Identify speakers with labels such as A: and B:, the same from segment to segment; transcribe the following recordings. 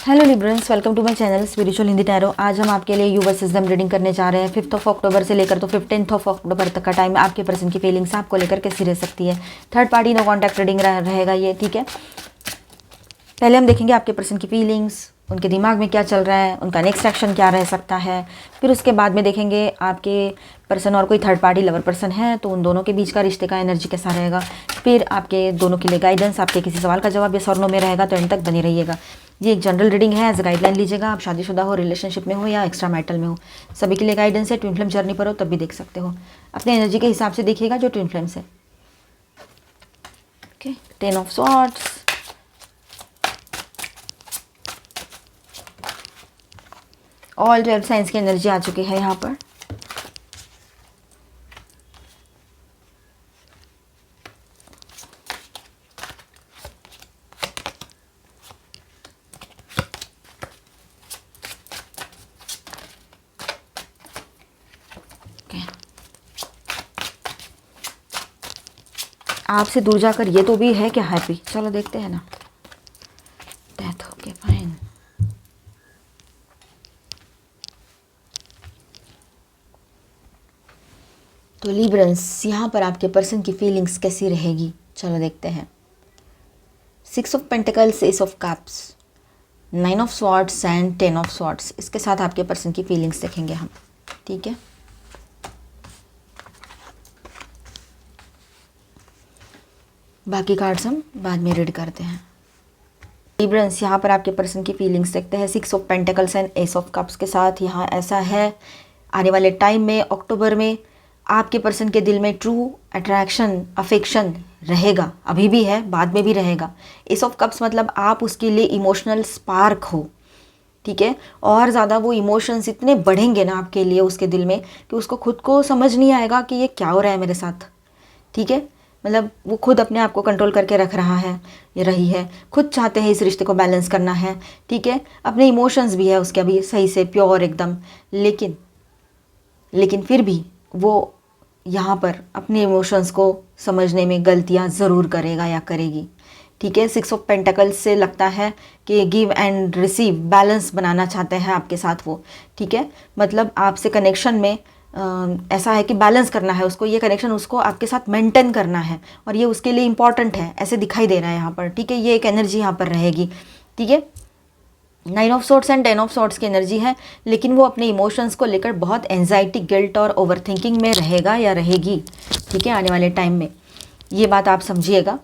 A: Hello Librans, welcome to my channel spiritual Hindi tarot. आज हम आपके लिए यूवर सिस्टम रीडिंग करने जा रहे हैं। 5 अक्टूबर से लेकर तो 15 अक्टूबर तक का टाइम में आपके पर्सन की फीलिंग्स आपको लेकर कैसी रह सकती है। Third party no contact reading रहेगा ये, ठीक है। पहले हम देखेंगे आपके पर्सन की फीलिंग्स, उनके दिमाग में क्या चल रहा है, उनका नेक्स्ट एक्शन क्या रह सकता है। फिर उसके बाद में देखेंगे आपके पर्सन और कोई थर्ड पार्टी लवर पर्सन है तो उन दोनों के बीच का रिश्ते का एनर्जी कैसा रहेगा। फिर आपके दोनों के लिए गाइडेंस, आपके किसी सवाल का जवाब यस और नो में रहेगा तो एंड तक बने रहिएगा। ये एक जनरल रीडिंग है, एज गाइडलाइन लीजिएगा। आप शादीशुदा हो, रिलेशनशिप में हो या एक्स्ट्रा मैरिटल में हो, सभी के लिए गाइडेंस है। ट्विन फ्लेम जर्नी पर हो तब भी देख सकते हो। अपने एनर्जी के हिसाब से देखिएगा जो ट्विन फ्लेम्स है। Okay, 10 of swords, all 12 science की एनर्जी आ चुकी है यहाँ पर। आपसे दूर जाकर ये तो भी है क्या हैप्पी। चलो देखते हैं ना। Death, okay fine. तो लिब्रंस, यहाँ पर आपके पर्सन की फीलिंग्स कैसी रहेगी, चलो देखते हैं। 6 of pentacles, S of cups, 9 of swords and 10 of swords. इसके साथ आपके पर्सन की फीलिंग्स देखेंगे हम, ठीक है। बाकी कार्ड्स हम बाद में रीड करते हैं। लिब्रंस, यहाँ पर आपके पर्सन की फीलिंग्स देखते हैं। 6 of pentacles and S of cups के साथ यहाँ ऐसा है, आने वाले टाइम में अक्टूबर में आपके पर्सन के दिल में ट्रू अट्रैक्शन, अफेक्शन रहेगा। अभी भी है, बाद में भी रहेगा। एस ऑफ कप्स मतलब आप उसके लिए इमोशनल स्पार्क हो, ठीक है। और ज़्यादा वो इमोशंस इतने बढ़ेंगे ना आपके लिए उसके दिल में कि उसको खुद को समझ नहीं आएगा कि ये क्या हो रहा है मेरे साथ, ठीक है। मतलब वो खुद अपने आप को कंट्रोल करके रख रहा है, ये रही है, खुद चाहते हैं इस रिश्ते को बैलेंस करना है, ठीक है। अपने इमोशंस भी है उसके अभी सही से प्योर एकदम, लेकिन फिर भी वो यहाँ पर अपने इमोशंस को समझने में गलतियाँ ज़रूर करेगा या करेगी, ठीक है। 6 ऑफ पेंटिकल्स से लगता है कि गिव एंड रिसीव बैलेंस बनाना चाहते हैं आपके साथ वो, ठीक है। मतलब आपसे कनेक्शन में ऐसा है कि बैलेंस करना है उसको, ये कनेक्शन उसको आपके साथ मेंटेन करना है और ये उसके लिए इम्पॉर्टेंट है, ऐसे दिखाई दे रहा है यहाँ पर, ठीक है। ये एक एनर्जी यहाँ पर रहेगी, ठीक है। 9 of swords and 10 of swords की एनर्जी है, लेकिन वो अपने इमोशंस को लेकर बहुत एंजाइटी, गिल्ट और ओवरथिंकिंग में रहेगा या रहेगी, ठीक है, आने वाले टाइम में। ये बात आप समझिएगा।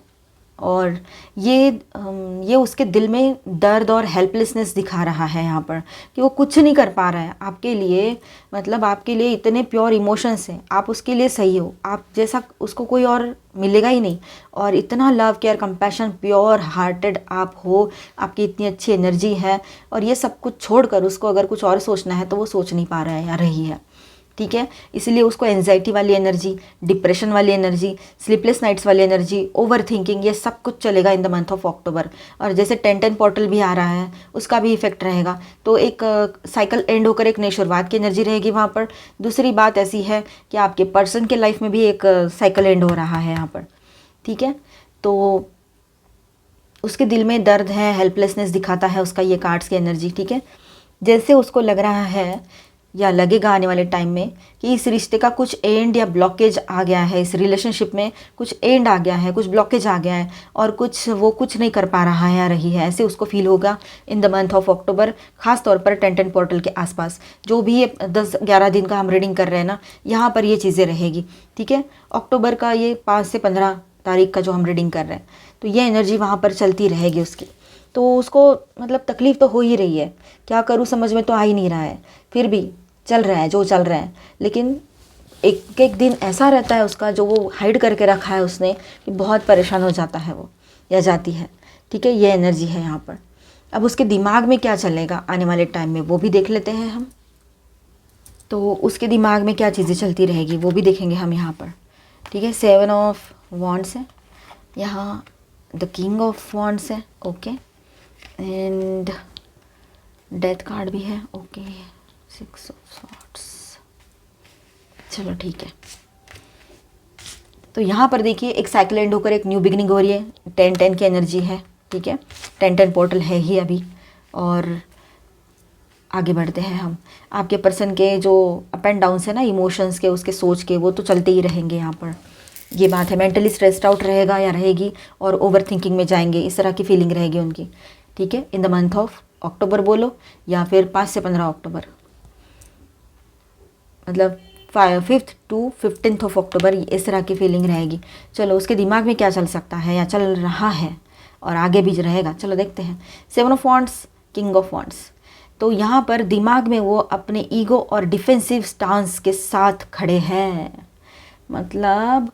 A: और ये उसके दिल में दर्द और हेल्पलेसनेस दिखा रहा है यहाँ पर कि वो कुछ नहीं कर पा रहा है आपके लिए। मतलब आपके लिए इतने प्योर इमोशंस हैं, आप उसके लिए सही हो, आप जैसा उसको कोई और मिलेगा ही नहीं। और इतना love, care, compassion, pure hearted आप हो, आपकी इतनी अच्छी एनर्जी है और ये सब कुछ छोड़कर उसको अगर कुछ और सोचना है तो वो सोच नहीं पा रहा है या रही है, ठीक है। इसलिए उसको एंजाइटी वाली एनर्जी, डिप्रेशन वाली एनर्जी, स्लीपलेस नाइट्स वाली एनर्जी, ओवर थिंकिंग, ये सब कुछ चलेगा in the month of October. और जैसे 10-10 पोर्टल भी आ रहा है उसका भी इफेक्ट रहेगा, तो एक साइकिल एंड होकर एक नई शुरुआत की एनर्जी रहेगी वहाँ पर। दूसरी बात ऐसी है कि आपके पर्सन के लाइफ में भी एक साइकिल एंड हो रहा है यहाँ पर, ठीक है। तो उसके दिल में दर्द है, हेल्पलेसनेस दिखाता है उसका ये कार्ड्स की एनर्जी, ठीक है। जैसे उसको लग रहा है या लगेगा आने वाले टाइम में कि इस रिश्ते का कुछ एंड या ब्लॉकेज आ गया है, इस रिलेशनशिप में कुछ एंड आ गया है, कुछ ब्लॉकेज आ गया है और वो कुछ नहीं कर पा रहा है या रही है, ऐसे उसको फील होगा in the month of October. खास तौर पर 10-10 पोर्टल के आसपास जो भी ये 10-11 दिन का हम रीडिंग कर रहे हैं ना, यहाँ पर ये चीज़ें रहेगी, ठीक है। अक्टूबर का ये 5 से 15 तारीख का जो हम रीडिंग कर रहे हैं, तो ये एनर्जी वहाँ पर चलती रहेगी उसकी। तो उसको मतलब तकलीफ़ तो हो ही रही है, क्या करूँ समझ में तो आ ही नहीं रहा है, फिर भी चल रहा है जो चल रहा है। लेकिन एक एक दिन ऐसा रहता है उसका जो वो हाइड करके रखा है उसने कि बहुत परेशान हो जाता है वो या जाती है, ठीक है। ये एनर्जी है यहाँ पर। अब उसके दिमाग में क्या चलेगा आने वाले टाइम में वो भी देख लेते हैं हम। तो उसके दिमाग में क्या चीज़ें चलती रहेगी वो भी देखेंगे हम यहाँ पर, ठीक है। 7 ऑफ वॉन्ड्स है यहाँ, द किंग ऑफ वॉन्ड्स है, ओके, एंड डेथ कार्ड भी है, ओके, 6 ऑफ सॉर्ड्स। चलो ठीक है। तो यहाँ पर देखिए एक साइकिल एंड होकर एक न्यू बिगिनिंग हो रही है, 10-10 की एनर्जी है, ठीक है। 10-10 पोर्टल है ही अभी, और आगे बढ़ते हैं हम। आपके पर्सन के जो अप एंड डाउन्स है ना इमोशंस के, उसके सोच के, वो तो चलते ही रहेंगे यहाँ पर। ये बात है, मेंटली स्ट्रेस्ड आउट रहेगा या रहेगी और ओवर थिंकिंग में जाएंगे, इस तरह की फीलिंग रहेगी उनकी। ठीक है, in the month of October बोलो या फिर 5 से 15 अक्टूबर, मतलब 5th to 15th of October, इस तरह की फीलिंग रहेगी। चलो उसके दिमाग में क्या चल सकता है या चल रहा है और आगे भी रहेगा, चलो देखते हैं। 7 of wands, king of wands. तो यहाँ पर दिमाग में वो अपने ईगो और डिफेंसिव स्टांस के साथ खड़े हैं, मतलब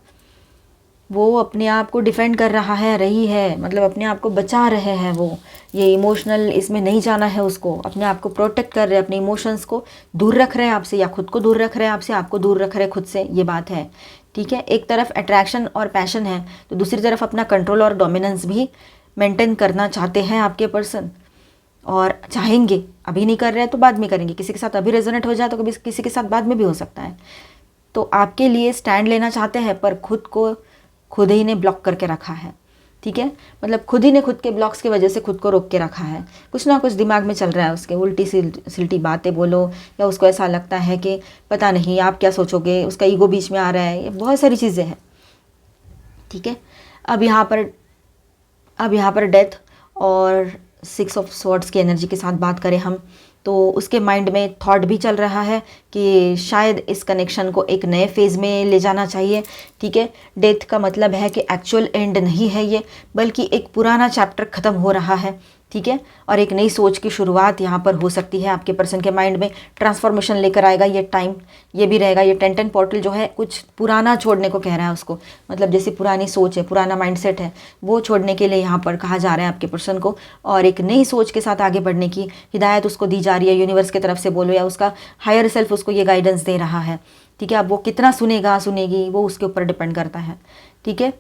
A: वो अपने आप को डिफेंड कर रहा है, रही है, मतलब अपने आप को बचा रहे हैं वो। ये इमोशनल इसमें नहीं जाना है उसको, अपने आप को प्रोटेक्ट कर रहे हैं, अपने इमोशंस को दूर रख रहे हैं आपसे, या खुद को दूर रख रहे हैं आपसे, आपको दूर रख रहे हैं खुद से, ये बात है। ठीक है, एक तरफ अट्रैक्शन और पैशन है तो दूसरी तरफ अपना कंट्रोल और डोमिनेंस भी मेंटेन करना चाहते हैं आपके पर्सन, और चाहेंगे। अभी नहीं कर रहे हैं तो बाद में करेंगे, किसी के साथ अभी रेजोनेट हो जाए तो कभी किसी के साथ बाद में भी हो सकता है। तो आपके लिए स्टैंड लेना चाहते हैं पर खुद ही ने ब्लॉक करके रखा है। ठीक है, मतलब खुद ही ने खुद के ब्लॉक्स की वजह से खुद को रोक के रखा है। कुछ ना कुछ दिमाग में चल रहा है उसके, उल्टी सिल्टी बातें बोलो, या उसको ऐसा लगता है कि पता नहीं आप क्या सोचोगे, उसका ईगो बीच में आ रहा है, ये बहुत सारी चीज़ें हैं। ठीक है, अब यहाँ पर डेथ और 6 ऑफ स्वॉर्ड्स की एनर्जी के साथ बात करें हम, तो उसके माइंड में थॉट भी चल रहा है कि शायद इस कनेक्शन को एक नए फेज़ में ले जाना चाहिए। ठीक है, डेथ का मतलब है कि एक्चुअल एंड नहीं है ये, बल्कि एक पुराना चैप्टर ख़त्म हो रहा है। ठीक है, और एक नई सोच की शुरुआत यहाँ पर हो सकती है। आपके पर्सन के माइंड में ट्रांसफॉर्मेशन लेकर आएगा ये टाइम, ये भी रहेगा। ये 10-10 पोर्टल जो है कुछ पुराना छोड़ने को कह रहा है उसको, मतलब जैसी पुरानी सोच है, पुराना माइंडसेट है, वो छोड़ने के लिए यहाँ पर कहा जा रहा है आपके पर्सन को, और एक नई सोच के साथ आगे बढ़ने की हिदायत उसको दी जा रही है यूनिवर्स की तरफ से बोलो, या उसका हायर सेल्फ उसको ये गाइडेंस दे रहा है। ठीक है, अब वो कितना सुनेगा सुनेगी वो उसके ऊपर डिपेंड करता है। ठीक है,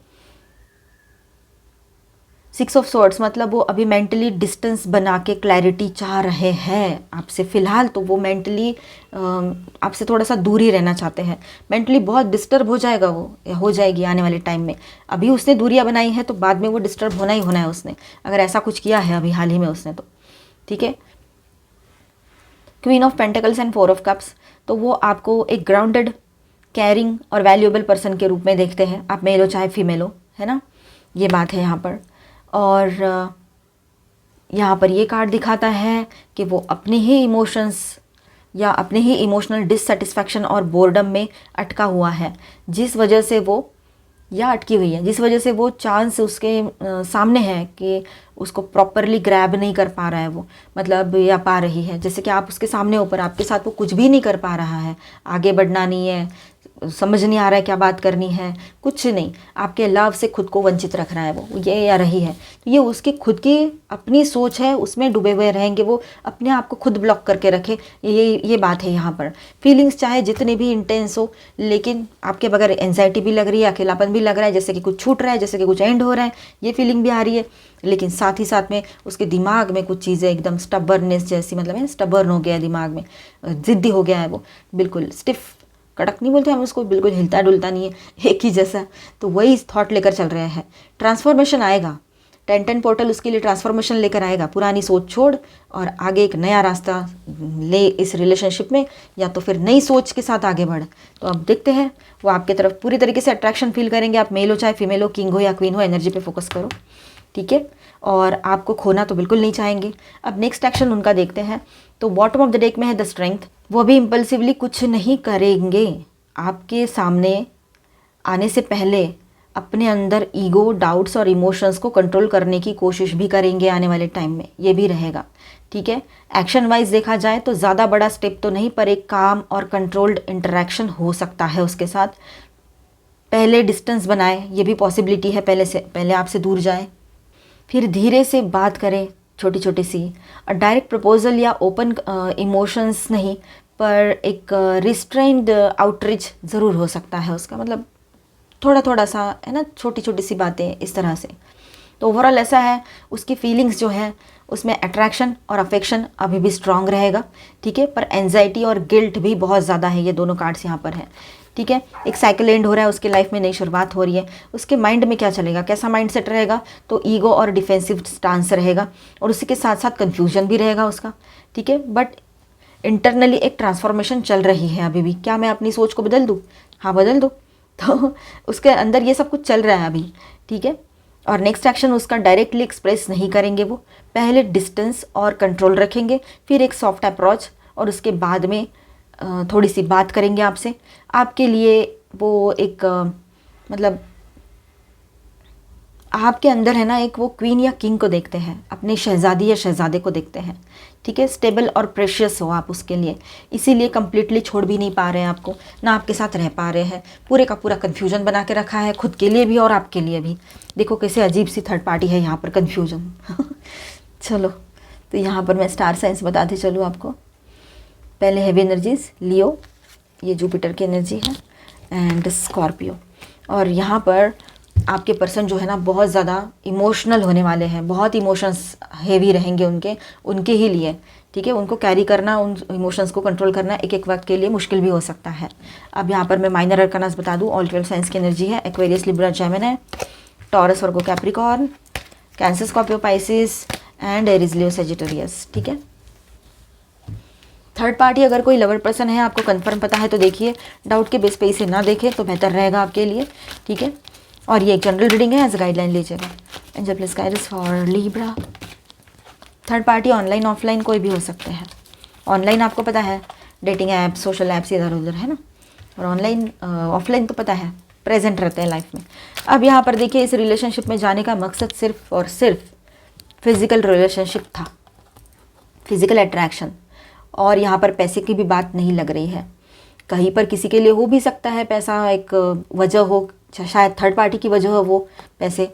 A: 6 ऑफ स्वॉर्ड्स मतलब वो अभी मेंटली डिस्टेंस बना के क्लैरिटी चाह रहे हैं आपसे। फ़िलहाल तो वो मेंटली आपसे थोड़ा सा दूर ही रहना चाहते हैं, मेंटली बहुत डिस्टर्ब हो जाएगा वो, या हो जाएगी आने वाले टाइम में। अभी उसने दूरियां बनाई हैं तो बाद में वो डिस्टर्ब होना ही होना है उसने, अगर ऐसा कुछ किया है अभी हाल ही में उसने तो। ठीक है, queen of pentacles and 4 of cups, तो वो आपको एक ग्राउंडेड, केयरिंग और वैल्यूएबल पर्सन के रूप में देखते हैं, आप मेल हो चाहे फीमेल हो, है ना, ये बात है यहाँ पर। और यहाँ पर ये कार्ड दिखाता है कि वो अपने ही इमोशंस या अपने ही इमोशनल डिससेटिस्फैक्शन और बोर्डम में अटका हुआ है, जिस वजह से वो, या अटकी हुई है, जिस वजह से वो चांस उसके सामने है कि उसको प्रॉपरली ग्रैब नहीं कर पा रहा है वो, मतलब या पा रही है, जैसे कि आप उसके सामने ऊपर, आपके साथ वो कुछ भी नहीं कर पा रहा है, आगे बढ़ना नहीं है, समझ नहीं आ रहा है क्या बात करनी है, कुछ नहीं, आपके लव से खुद को वंचित रख रहा है वो, ये या रही है। तो ये उसकी खुद की अपनी सोच है, उसमें डूबे हुए रहेंगे वो, अपने आप को खुद ब्लॉक करके रखे, ये बात है यहाँ पर। फीलिंग्स चाहे जितने भी इंटेंस हो, लेकिन आपके बगैर एंजाइटी भी लग रही है, अकेलापन भी लग रहा है, जैसे कि कुछ छूट रहा है, जैसे कि कुछ एंड हो रहा है, ये फीलिंग भी आ रही है। लेकिन साथ ही साथ में उसके दिमाग में कुछ चीज़ें एकदम स्टबर्नेस जैसी, मतलब है स्टबर्न हो गया है दिमाग में, ज़िद्दी हो गया है वो, बिल्कुल स्टिफ, कड़क नहीं बोलते हम उसको, बिल्कुल हिलता डुलता नहीं है, एक ही जैसा। तो वही थॉट लेकर चल रहे हैं, ट्रांसफॉर्मेशन आएगा, 10-10 पोर्टल उसके लिए ट्रांसफॉर्मेशन लेकर आएगा, पुरानी सोच छोड़ और आगे एक नया रास्ता ले इस रिलेशनशिप में, या तो फिर नई सोच के साथ आगे बढ़। तो अब देखते हैं, वो आपके तरफ पूरी तरीके से अट्रैक्शन फील करेंगे, आप मेल हो चाहे फीमेल हो, किंग हो या क्वीन हो, एनर्जी पे फोकस करो। ठीक है, और आपको खोना तो बिल्कुल नहीं चाहेंगे। अब नेक्स्ट एक्शन उनका देखते हैं, तो बॉटम ऑफ द डेक में है द स्ट्रेंथ, वो भी इम्पल्सिवली कुछ नहीं करेंगे, आपके सामने आने से पहले अपने अंदर ईगो, डाउट्स और इमोशंस को कंट्रोल करने की कोशिश भी करेंगे आने वाले टाइम में, ये भी रहेगा। ठीक है, एक्शन वाइज देखा जाए तो ज़्यादा बड़ा स्टेप तो नहीं, पर एक काम और कंट्रोल्ड इंटरेक्शन हो सकता है उसके साथ। पहले डिस्टेंस बनाए, ये भी पॉसिबिलिटी है, पहले आपसे दूर जाए, फिर धीरे से बात करें, छोटी छोटी सी, और डायरेक्ट प्रपोजल या ओपन इमोशंस नहीं, पर एक रिस्ट्रेन्ड आउटरीच ज़रूर हो सकता है उसका, मतलब थोड़ा थोड़ा सा, है ना, छोटी छोटी सी बातें इस तरह से। तो ओवरऑल ऐसा है, उसकी फीलिंग्स जो है उसमें अट्रैक्शन और अफेक्शन अभी भी स्ट्रांग रहेगा, ठीक है, पर एंजाइटी और गिल्ट भी बहुत ज़्यादा है, ये दोनों कार्ड्स यहाँ पर हैं, ठीक है। एक साइकिल एंड हो रहा है, उसके लाइफ में नई शुरुआत हो रही है, उसके माइंड में क्या चलेगा, कैसा माइंड सेट रहेगा, तो ईगो और डिफेंसिव स्टांस रहेगा, और उसी के साथ साथ कन्फ्यूजन भी रहेगा उसका, ठीक है। बट इंटरनली एक ट्रांसफॉर्मेशन चल रही है अभी भी। क्या मैं अपनी सोच को बदल दूँ? हाँ, बदल दो। तो उसके अंदर ये सब कुछ चल रहा है अभी, ठीक है। और नेक्स्ट एक्शन उसका डायरेक्टली एक्सप्रेस नहीं करेंगे, वो पहले डिस्टेंस और कंट्रोल रखेंगे, फिर एक सॉफ्ट अप्रोच, और उसके बाद में थोड़ी सी बात करेंगे आपसे। आपके लिए वो एक मतलब आपके अंदर है ना, एक वो क्वीन या किंग को देखते हैं, अपनी शहजादी या शहजादे को देखते हैं, ठीक है। स्टेबल और प्रेशियस हो आप उसके लिए, इसीलिए कंप्लीटली छोड़ भी नहीं पा रहे हैं आपको, ना आपके साथ रह पा रहे हैं। पूरे का पूरा कन्फ्यूजन बना के रखा है, खुद के लिए भी और आपके लिए भी। देखो कैसे अजीब सी थर्ड पार्टी है यहाँ पर, कन्फ्यूजन। चलो, तो यहाँ पर मैं स्टार साइंस बताते चलूँ आपको। पहले हैवी एनर्जीज, लियो, ये जुपिटर की एनर्जी है, एंड स्कॉर्पियो। और यहाँ पर आपके पर्सन जो है ना, बहुत ज़्यादा इमोशनल होने वाले हैं, बहुत इमोशंस हेवी रहेंगे उनके ही लिए, ठीक है। उनको कैरी करना, उन इमोशंस को कंट्रोल करना एक एक वक्त के लिए मुश्किल भी हो सकता है। अब यहाँ पर मैं माइनर अरकानास बता दूँ। ऑल 12 साइंस की एनर्जी है, Aquarius, Libra, Gemini, taurus, Virgo, Capricorn, cancer, Scorpio, Pisces and Aries, Leo, Sagittarius, ठीक है। थर्ड पार्टी अगर कोई लवर पर्सन है, आपको कंफर्म पता है तो देखिए, डाउट के बेस पे इसे ना देखें तो बेहतर रहेगा आपके लिए, ठीक है। और ये एक जनरल रीडिंग है, एज गाइडलाइन लीजिएगा। Angel please guide us for Libra. Third party online offline कोई भी हो सकते हैं। ऑनलाइन आपको पता है, डेटिंग ऐप, सोशल ऐप्स इधर उधर है ना, और ऑनलाइन ऑफलाइन तो पता है प्रेजेंट रहते हैं लाइफ में। अब यहाँ पर देखिए, इस रिलेशनशिप में जाने का मकसद सिर्फ और सिर्फ फिजिकल रिलेशनशिप था, फिजिकल अट्रैक्शन, और यहाँ पर पैसे की भी बात नहीं लग रही है। कहीं पर किसी के लिए हो भी सकता है पैसा एक वजह हो, शायद थर्ड पार्टी की वजह हो वो पैसे,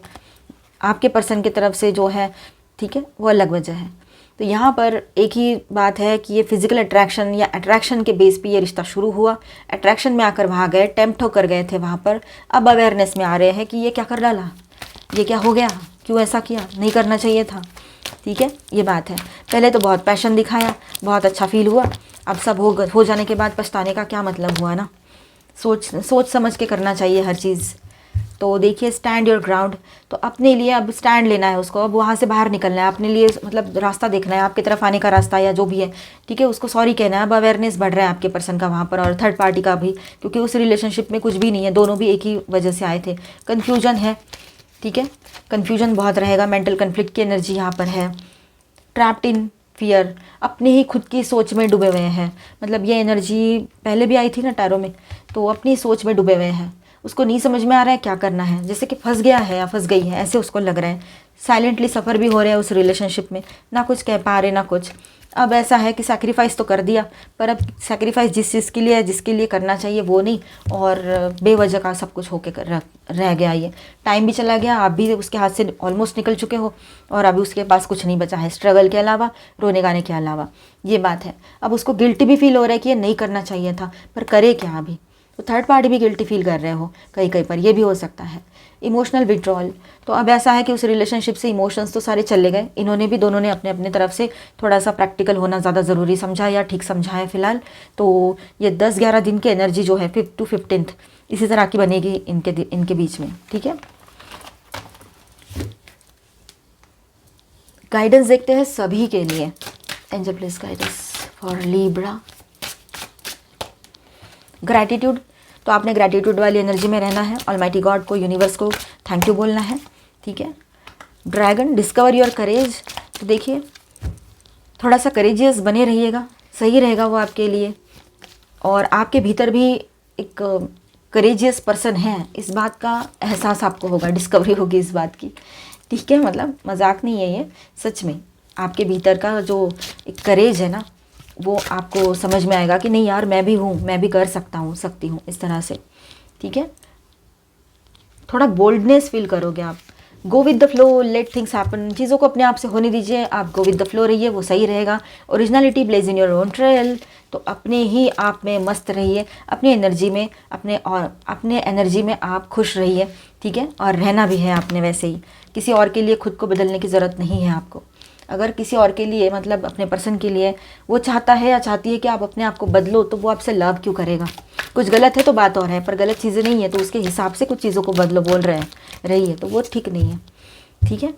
A: आपके पर्सन की तरफ से जो है, ठीक है, वो अलग वजह है। तो यहाँ पर एक ही बात है कि ये फिजिकल अट्रैक्शन या अट्रैक्शन के बेस पे ये रिश्ता शुरू हुआ, अट्रैक्शन में आकर वहाँ गए, टेम्प्ट होकर गए थे वहाँ पर, अब अवेयरनेस में आ रहे हैं कि ये क्या कर डाला, ये क्या हो गया, क्यों ऐसा किया, नहीं करना चाहिए था, ठीक है, ये बात है। पहले तो बहुत पैशन दिखाया, बहुत अच्छा फील हुआ, अब सब हो जाने के बाद पछताने का क्या मतलब हुआ ना। सोच समझ के करना चाहिए हर चीज़। तो देखिए, स्टैंड योर ग्राउंड, तो अपने लिए अब स्टैंड लेना है उसको, अब वहाँ से बाहर निकलना है, अपने लिए मतलब रास्ता देखना है, आपकी तरफ आने का रास्ता या जो भी है, ठीक है, उसको सॉरी कहना है। अब अवेयरनेस बढ़ रहा है आपके पर्सन का वहाँ पर, और थर्ड पार्टी का भी, क्योंकि उस रिलेशनशिप में कुछ भी नहीं है, दोनों भी एक ही वजह से आए थे। कन्फ्यूजन है, ठीक है, कन्फ्यूजन बहुत रहेगा, मेंटल कन्फ्लिक्ट की एनर्जी यहाँ पर है, ट्रैप्ड इन फियर, अपनी ही खुद की सोच में डूबे हुए हैं। मतलब ये एनर्जी पहले भी आई थी ना टैरो में, तो अपनी सोच में डूबे हुए हैं, उसको नहीं समझ में आ रहा है क्या करना है, जैसे कि फंस गया है या फंस गई है, ऐसे उसको लग रहा है। साइलेंटली सफ़र भी हो रहा है उस रिलेशनशिप में, ना कुछ कह पा रहे ना कुछ। अब ऐसा है कि सैक्रिफाइस तो कर दिया, पर अब सैक्रिफाइस जिस चीज़ के लिए है, जिसके लिए करना चाहिए वो नहीं, और बेवजह का सब कुछ होके रह गया। ये टाइम भी चला गया, आप भी उसके हाथ से ऑलमोस्ट निकल चुके हो, और अभी उसके पास कुछ नहीं बचा है स्ट्रगल के अलावा, रोने गाने के अलावा, ये बात है। अब उसको गिल्टी भी फील हो रहा है कि ये नहीं करना चाहिए था, पर करे क्या अभी। तो थर्ड पार्टी भी गिल्टी फील कर रहे हो कहीं पर, ये भी हो सकता है। इमोशनल विड्रॉल, तो अब ऐसा है कि उस रिलेशनशिप से इमोशंस तो सारे चले गए, इन्होंने भी, दोनों ने अपने अपने तरफ से थोड़ा सा प्रैक्टिकल होना ज़्यादा ज़रूरी समझा या ठीक समझा है फिलहाल। तो ये 10-11 दिन की एनर्जी जो है 5 to 15 इसी तरह की बनेगी इनके बीच में, ठीक है। गाइडेंस देखते हैं सभी के लिए। Angel please guidance for Libra. Gratitude, तो आपने ग्रैटिट्यूड वाली एनर्जी में रहना है, ऑलमाइटी गॉड को, यूनिवर्स को थैंक यू बोलना है, ठीक है। ड्रैगन, डिस्कवर योर करेज, तो देखिए थोड़ा सा करेजियस बने रहिएगा, सही रहेगा वो आपके लिए। और आपके भीतर भी एक करेजियस पर्सन है, इस बात का एहसास आपको होगा, डिस्कवरी होगी इस बात की, ठीक है। मतलब मजाक नहीं है ये, सच में आपके भीतर का जो एक करेज है ना, वो आपको समझ में आएगा कि नहीं यार, मैं भी हूँ, मैं भी कर सकता हूँ, सकती हूँ, इस तरह से, ठीक है। थोड़ा बोल्डनेस फील करोगे आप। Go with the flow, let things happen, चीज़ों को अपने आप से होने दीजिए, आप गो विद द फ्लो रहिए, वो सही रहेगा। Originality, blaze in your own trail, तो अपने ही आप में मस्त रहिए, अपनी एनर्जी में, अपने एनर्जी में आप खुश रहिए, ठीक है। और रहना भी है आपने वैसे ही, किसी और के लिए खुद को बदलने की ज़रूरत नहीं है आपको। अगर किसी और के लिए मतलब अपने पर्सन के लिए वो चाहता है या चाहती है कि आप अपने आप को बदलो, तो वो आपसे लव क्यों करेगा? कुछ गलत है तो बात और है, पर गलत चीज़ें नहीं है तो उसके हिसाब से कुछ चीज़ों को बदलो बोल रहे हैं रही है, तो वो ठीक नहीं है। ठीक है।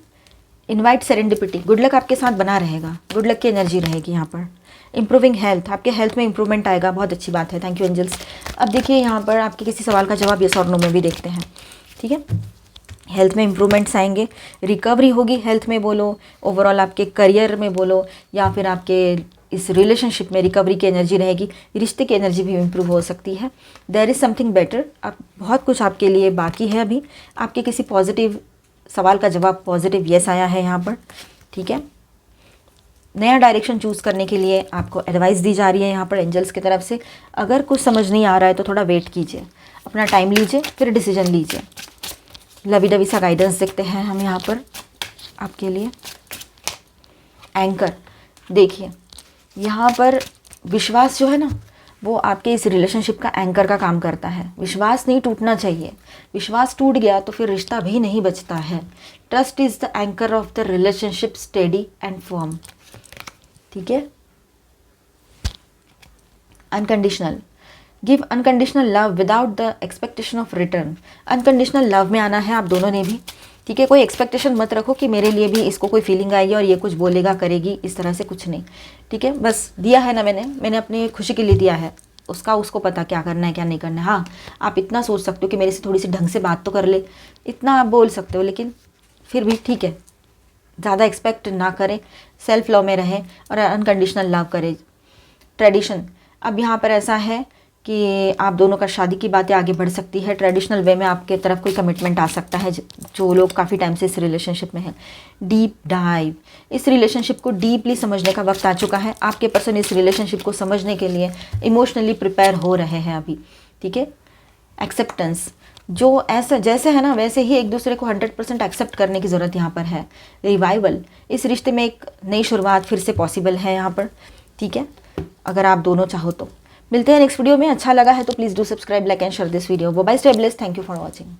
A: इनवाइट सेरेंडिपिटी, गुड लक आपके साथ बना रहेगा, गुड लक की एनर्जी रहेगी यहाँ पर। इंप्रूविंग हेल्थ, आपके हेल्थ में इंप्रूवमेंट आएगा, बहुत अच्छी बात है, थैंक यू एंजल्स। अब देखिए यहाँ पर आपके किसी सवाल का जवाब यस और नो में भी देखते हैं। ठीक है, हेल्थ में इंप्रूवमेंट्स आएंगे, रिकवरी होगी हेल्थ में बोलो, ओवरऑल आपके करियर में बोलो, या फिर आपके इस रिलेशनशिप में रिकवरी की एनर्जी रहेगी, रिश्ते की एनर्जी भी इम्प्रूव हो सकती है। देयर इज़ समथिंग बेटर, आप बहुत कुछ आपके लिए बाकी है अभी। आपके किसी पॉजिटिव सवाल का जवाब पॉजिटिव यस आया है यहाँ पर। ठीक है, नया डायरेक्शन चूज़ करने के लिए आपको एडवाइस दी जा रही है यहाँ पर एंजल्स की तरफ से। अगर कुछ समझ नहीं आ रहा है तो थोड़ा वेट कीजिए, अपना टाइम लीजिए, फिर डिसीजन लीजिए। लवी डवी सा गाइडेंस देखते हैं हम यहाँ पर आपके लिए। एंकर, देखिए यहाँ पर विश्वास जो है ना, वो आपके इस रिलेशनशिप का एंकर का काम करता है। विश्वास नहीं टूटना चाहिए, विश्वास टूट गया तो फिर रिश्ता भी नहीं बचता है। Trust is the anchor of the relationship, steady and firm. ठीक है। Unconditional, give unconditional love without the expectation of return. Unconditional love में आना है आप दोनों ने भी। ठीक है, कोई एक्सपेक्टेशन मत रखो कि मेरे लिए भी इसको कोई फीलिंग आएगी और ये कुछ बोलेगा करेगी, इस तरह से कुछ नहीं। ठीक है, बस दिया है ना मैंने अपनी खुशी के लिए दिया है, उसको पता क्या करना है क्या नहीं करना है। हाँ, आप इतना सोच सकते हो कि मेरे से थोड़ी सी ढंग से बात तो कर ले, इतना आप बोल सकते हो, लेकिन फिर भी ठीक है, ज़्यादा एक्सपेक्ट ना करें, सेल्फ लव में रहें और अनकंडीशनल लव करें। ट्रेडिशन, अब यहाँ पर ऐसा है कि आप दोनों का शादी की बातें आगे बढ़ सकती है। ट्रेडिशनल वे में आपके तरफ कोई कमिटमेंट आ सकता है, जो लोग काफ़ी टाइम से इस रिलेशनशिप में हैं। डीप डाइव, इस रिलेशनशिप को डीपली समझने का वक्त आ चुका है। आपके पर्सन इस रिलेशनशिप को समझने के लिए इमोशनली प्रिपेयर हो रहे हैं अभी। ठीक है। एक्सेप्टेंस, जो ऐसा जैसे है ना वैसे ही एक दूसरे को 100% एक्सेप्ट करने की ज़रूरत यहाँ पर है। रिवाइवल, इस रिश्ते में एक नई शुरुआत फिर से पॉसिबल है यहाँ पर। ठीक है, अगर आप दोनों चाहो तो। मिलते हैं नेक्स्ट वीडियो में। अच्छा लगा है तो please do subscribe, like and share this video. Bye, stay blessed, thank you for watching.